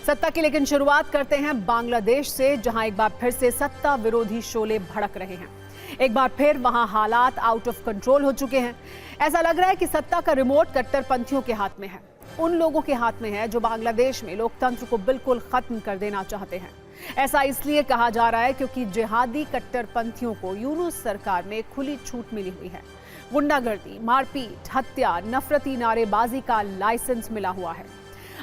सत्ता की लेकिन शुरुआत करते हैं बांग्लादेश से, जहां एक बार फिर से सत्ता विरोधी शोले भड़क रहे हैं। एक बार फिर वहां हालात आउट ऑफ कंट्रोल हो चुके हैं। ऐसा लग रहा है कि सत्ता का रिमोट कट्टरपंथियों के हाथ में है, उन लोगों के हाथ में है जो बांग्लादेश में लोकतंत्र को बिल्कुल खत्म कर देना चाहते हैं। ऐसा इसलिए कहा जा रहा है क्योंकि जिहादी कट्टरपंथियों को यूनुस सरकार में खुली छूट मिली हुई है। गुंडागर्दी, मारपीट, हत्या, नफरती नारेबाजी का लाइसेंस मिला हुआ है।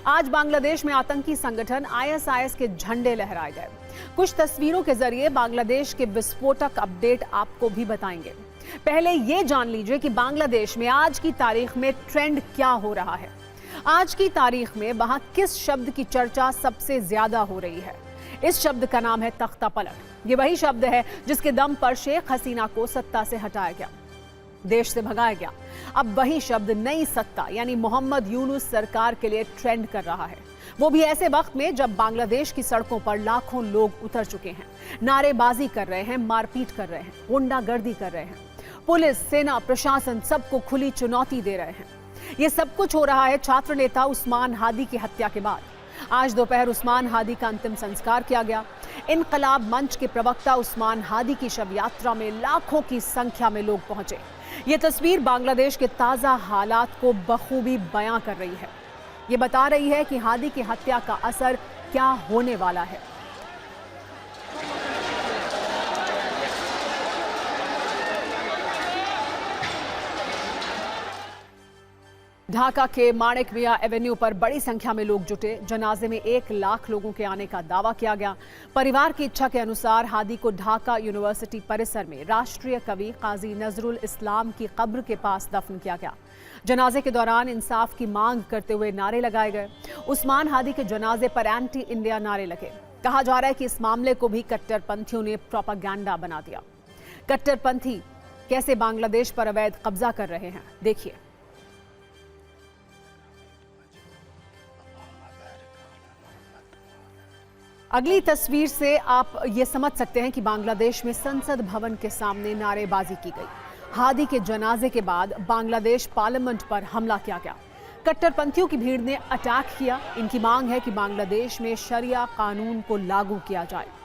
आज बांग्लादेश में आतंकी संगठन आईएसआईएस के झंडे लहराए गए। कुछ तस्वीरों के जरिए बांग्लादेश के विस्फोटक अपडेट आपको भी बताएंगे। पहले ये जान लीजिए कि बांग्लादेश में आज की तारीख में ट्रेंड क्या हो रहा है। आज की तारीख में वहां किस शब्द की चर्चा सबसे ज्यादा हो रही है? इस शब्द का नाम है तख्ता पलट। ये वही शब्द है जिसके दम पर शेख हसीना को सत्ता से हटाया गया, देश से भगाया गया। अब वही शब्द नई सत्ता यानी मोहम्मद यूनुस सरकार के लिए ट्रेंड कर रहा है, वो भी ऐसे वक्त में जब बांग्लादेश की सड़कों पर लाखों लोग उतर चुके हैं, नारेबाजी कर रहे हैं, मारपीट कर रहे हैं, गुंडागर्दी कर रहे हैं। पुलिस, सेना, प्रशासन सबको खुली चुनौती दे रहे हैं। ये सब कुछ हो रहा है छात्र नेता उस्मान हादी की हत्या के बाद। आज दोपहर उस्मान हादी का अंतिम संस्कार किया गया। इनकलाब मंच के प्रवक्ता उस्मान हादी की शव यात्रा में लाखों की संख्या में लोग पहुंचे। ये तस्वीर बांग्लादेश के ताजा हालात को बखूबी बयां कर रही है। ये बता रही है कि हादी की हत्या का असर क्या होने वाला है। ढाका के माणिक मिया एवेन्यू पर बड़ी संख्या में लोग जुटे। जनाजे में 1 लाख लोगों के आने का दावा किया गया। परिवार की इच्छा के अनुसार हादी को ढाका यूनिवर्सिटी परिसर में राष्ट्रीय कवि काजी नजरुल इस्लाम की कब्र के पास दफन किया गया। जनाजे के दौरान इंसाफ की मांग करते हुए नारे लगाए गए। उस्मान हादी के जनाजे पर एंटी इंडिया नारे लगे। कहा जा रहा है कि इस मामले को भी कट्टरपंथियों ने प्रोपेगेंडा बना दिया। कट्टरपंथी कैसे बांग्लादेश पर अवैध कब्जा कर रहे हैं, देखिए। अगली तस्वीर से आप ये समझ सकते हैं कि बांग्लादेश में संसद भवन के सामने नारेबाजी की गई। हादी के जनाजे के बाद बांग्लादेश पार्लियामेंट पर हमला किया गया। कट्टरपंथियों की भीड़ ने अटैक किया। इनकी मांग है कि बांग्लादेश में शरिया कानून को लागू किया जाए।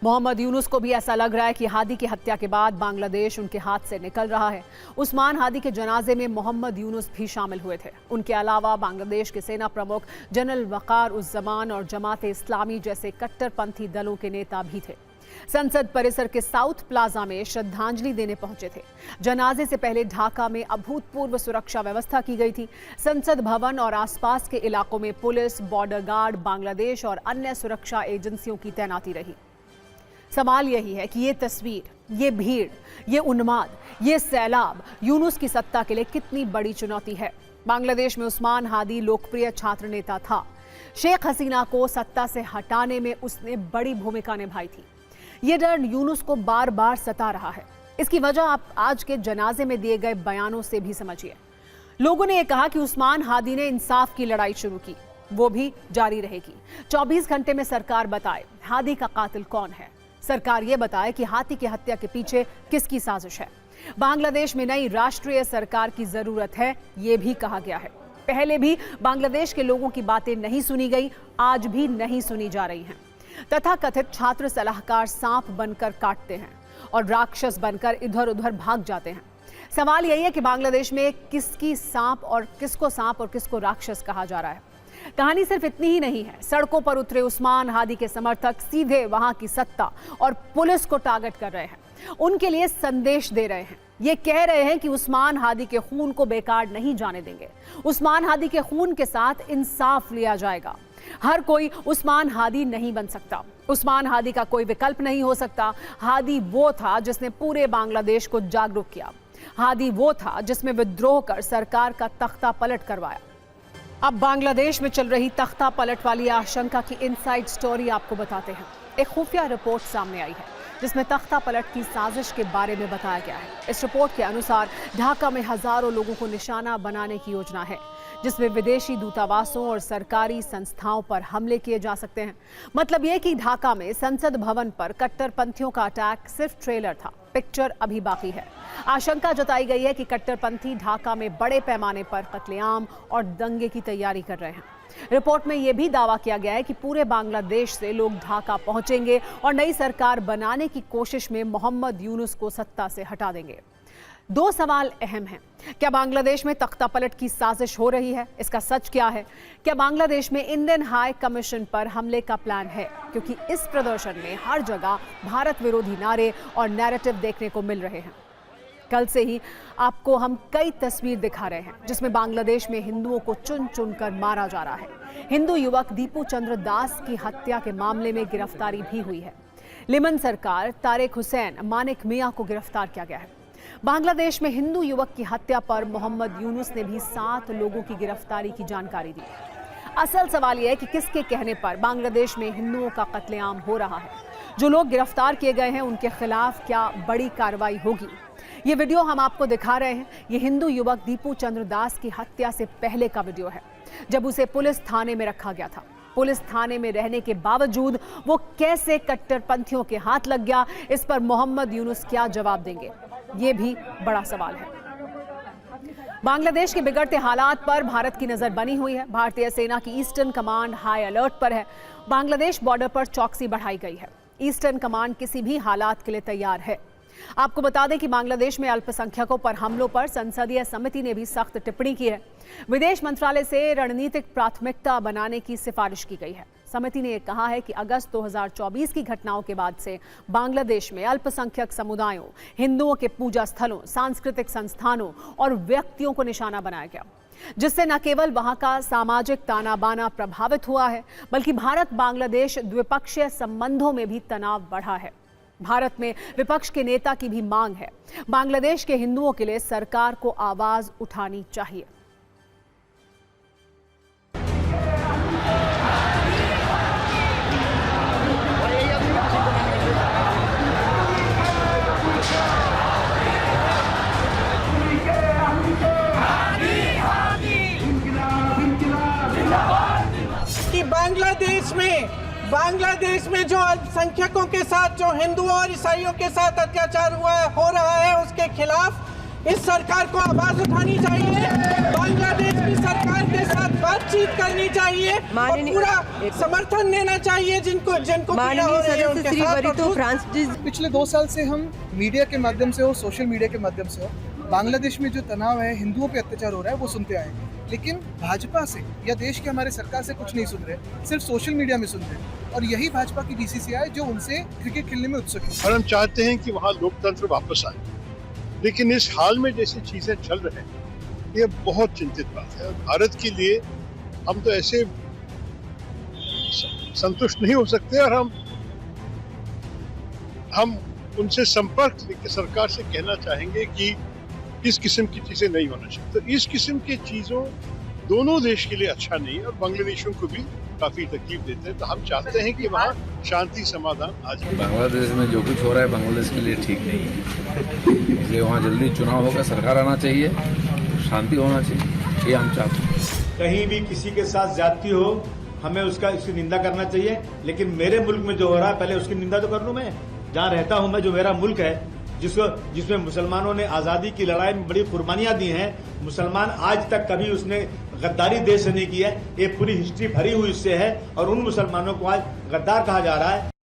मोहम्मद यूनुस को भी ऐसा लग रहा है कि हादी की हत्या के बाद बांग्लादेश उनके हाथ से निकल रहा है। उस्मान हादी के जनाजे में मोहम्मद यूनुस भी शामिल हुए थे। उनके अलावा बांग्लादेश के सेना प्रमुख जनरल वकार उस जमान और जमाते इस्लामी जैसे कट्टरपंथी दलों के नेता भी थे। संसद परिसर के साउथ प्लाजा में श्रद्धांजलि देने पहुंचे थे। जनाजे से पहले ढाका में अभूतपूर्व सुरक्षा व्यवस्था की गई थी। संसद भवन और आसपास के इलाकों में पुलिस, बॉर्डर गार्ड, बांग्लादेश और अन्य सुरक्षा एजेंसियों की तैनाती रही। सवाल यही है कि ये तस्वीर, ये भीड़, ये उन्माद, ये सैलाब यूनुस की सत्ता के लिए कितनी बड़ी चुनौती है। बांग्लादेश में उस्मान हादी लोकप्रिय छात्र नेता था। शेख हसीना को सत्ता से हटाने में उसने बड़ी भूमिका निभाई थी। ये डर यूनुस को बार बार सता रहा है। इसकी वजह आप आज के जनाजे में दिए गए बयानों से भी समझिए। लोगों ने यह कहा कि उस्मान हादी ने इंसाफ की लड़ाई शुरू की, वो भी जारी रहेगी। 24 घंटे में सरकार बताए हादी का कातिल कौन है। सरकार ये बताए कि हादी की हत्या के पीछे किसकी साजिश है। बांग्लादेश में नई राष्ट्रीय सरकार की जरूरत है, ये भी कहा गया है। पहले भी बांग्लादेश के लोगों की बातें नहीं सुनी गई, आज भी नहीं सुनी जा रही हैं। तथाकथित छात्र सलाहकार सांप बनकर काटते हैं और राक्षस बनकर इधर उधर भाग जाते हैं। सवाल यही है कि बांग्लादेश में किसको सांप और किसको राक्षस कहा जा रहा है। कहानी सिर्फ इतनी ही नहीं है। सड़कों पर उतरे उस्मान हादी के समर्थक सीधे वहां की सत्ता और पुलिस को टारगेट कर रहे हैं। उनके लिए संदेश दे रहे हैं। ये कह रहे हैं कि उस्मान हादी के खून को बेकार नहीं जाने देंगे। उस्मान हादी के खून के साथ इंसाफ लिया जाएगा। हर कोई उस्मान हादी नहीं बन सकता। उस्मान हादी का कोई विकल्प नहीं हो सकता। हादी वो था जिसने पूरे बांग्लादेश को जागरूक किया। हादी वो था जिसमें विद्रोह कर सरकार का तख्ता पलट करवाया। अब बांग्लादेश में चल रही तख्ता पलट वाली आशंका की इनसाइड स्टोरी आपको बताते हैं। एक खुफिया रिपोर्ट सामने आई है जिसमें तख्ता पलट की साजिश के बारे में बताया गया है। इस रिपोर्ट के अनुसार ढाका में हजारों लोगों को निशाना बनाने की योजना है। जिसमें विदेशी दूतावासों और सरकारी संस्थाओं पर हमले किए जा सकते हैं। मतलब यह कि ढाका में संसद भवन पर कट्टरपंथियों का अटैक सिर्फ ट्रेलर था, पिक्चर अभी बाकी है। आशंका जताई गई है कि कट्टरपंथी ढाका में बड़े पैमाने पर कत्लेआम और दंगे की तैयारी कर रहे हैं। रिपोर्ट में यह भी दावा किया गया है कि पूरे बांग्लादेश से लोग ढाका पहुंचेंगे और नई सरकार बनाने की कोशिश में मोहम्मद यूनुस को सत्ता से हटा देंगे। दो सवाल अहम हैं। क्या बांग्लादेश में तख्तापलट की साजिश हो रही है? इसका सच क्या है? क्या बांग्लादेश में इंडियन हाई कमीशन पर हमले का प्लान है? क्योंकि इस प्रदर्शन में हर जगह भारत विरोधी नारे और नैरेटिव देखने को मिल रहे हैं। कल से ही आपको हम कई तस्वीर दिखा रहे हैं जिसमें बांग्लादेश में हिंदुओं को चुन चुनकर मारा जा रहा है। हिंदू युवक दीपू चंद्र दास की हत्या के मामले में गिरफ्तारी भी हुई है। लिमन सरकार तारिक हुसैन मानिक मियां को गिरफ्तार किया गया है। बांग्लादेश में हिंदू युवक की हत्या पर मोहम्मद यूनुस ने भी 7 लोगों की गिरफ्तारी की जानकारी दी। असल सवाल यह है कि किसके कहने पर बांग्लादेश में हिंदुओं का कत्लेआम हो रहा है। जो लोग गिरफ्तार किए गए हैं उनके खिलाफ क्या बड़ी कार्रवाई होगी? ये वीडियो हम आपको दिखा रहे हैं। ये हिंदू युवक दीपू चंद्र दास की हत्या से पहले का वीडियो है, जब उसे पुलिस थाने में रखा गया था। पुलिस थाने में रहने के बावजूद वो कैसे कट्टरपंथियों के हाथ लग गया, इस पर मोहम्मद यूनुस क्या जवाब देंगे, ये भी बड़ा सवाल है। बांग्लादेश के बिगड़ते हालात पर भारत की नजर बनी हुई है। भारतीय सेना की ईस्टर्न कमांड हाई अलर्ट पर है। बांग्लादेश बॉर्डर पर चौकसी बढ़ाई गई है। ईस्टर्न कमांड किसी भी हालात के लिए तैयार है। आपको बता दें कि बांग्लादेश में अल्पसंख्यकों पर हमलों पर संसदीय समिति ने भी सख्त टिप्पणी की है। विदेश मंत्रालय से रणनीतिक प्राथमिकता बनाने की सिफारिश की गई है। समिति ने कहा है कि अगस्त 2024 की घटनाओं के बाद से बांग्लादेश में अल्पसंख्यक समुदायों, हिंदुओं के पूजा स्थलों, सांस्कृतिक संस्थानों और व्यक्तियों को निशाना बनाया गया, जिससे न केवल वहां का सामाजिक ताना बाना प्रभावित हुआ है, बल्कि भारत बांग्लादेश द्विपक्षीय संबंधों में भी तनाव बढ़ा है। भारत में विपक्ष के नेता की भी मांग है, बांग्लादेश के हिंदुओं के लिए सरकार को आवाज उठानी चाहिए। कि बांग्लादेश में जो अल्पसंख्यकों के साथ, जो हिंदुओं और ईसाइयों के साथ अत्याचार हो रहा है, उसके खिलाफ इस सरकार को आवाज उठानी चाहिए। बांग्लादेश की सरकार के साथ बातचीत करनी चाहिए और पूरा समर्थन देना चाहिए जिनको पीड़ा हो रही है उनके साथ। पिछले 2 साल से हम मीडिया के माध्यम से हो, सोशल मीडिया के माध्यम से हो, बांग्लादेश में जो तनाव है, हिंदुओं पे अत्याचार हो रहा है, वो सुनते आए। लेकिन भाजपा से या देश के हमारे सरकार से कुछ नहीं सुन रहे, सिर्फ सोशल मीडिया में सुन रहे। और यही भाजपा की बीसीसीआई जो उनसे क्रिकेट खेलने में उत्सुक है। और हम चाहते हैं कि वहाँ लोकतंत्र वापस आए, लेकिन इस हाल में जैसी चीजें चल रही हैं, ये बहुत चिंतित बात है। भारत के लिए हम तो ऐसे संतुष्ट नहीं हो सकते और हम उनसे संपर्क लेकर सरकार से कहना चाहेंगे कि इस किस्म की चीजें नहीं होना चाहिए। तो इस किस्म की चीजों दोनों देश के लिए अच्छा नहीं है और बांग्लादेशियों को भी काफी तकलीफ देते हैं। तो हम चाहते हैं कि वहाँ शांति समाधान आ जाए। बांग्लादेश में जो कुछ हो रहा है बांग्लादेश के लिए ठीक नहीं है, इसलिए वहाँ जल्दी चुनाव होगा, सरकार आना चाहिए, शांति होना चाहिए, ये हम चाहते हैं। कहीं भी किसी के साथ ज्यादती हो, हमें उसकी निंदा करना चाहिए। लेकिन मेरे मुल्क में जो हो रहा है, पहले उसकी निंदा तो कर लूं। मैं जहाँ रहता हूँ, मैं जो मेरा मुल्क है, जिसमें मुसलमानों ने आजादी की लड़ाई में बड़ी कुर्बानियां दी हैं, मुसलमान आज तक कभी उसने गद्दारी देश से नहीं की है। ये पूरी हिस्ट्री भरी हुई इससे है और उन मुसलमानों को आज गद्दार कहा जा रहा है।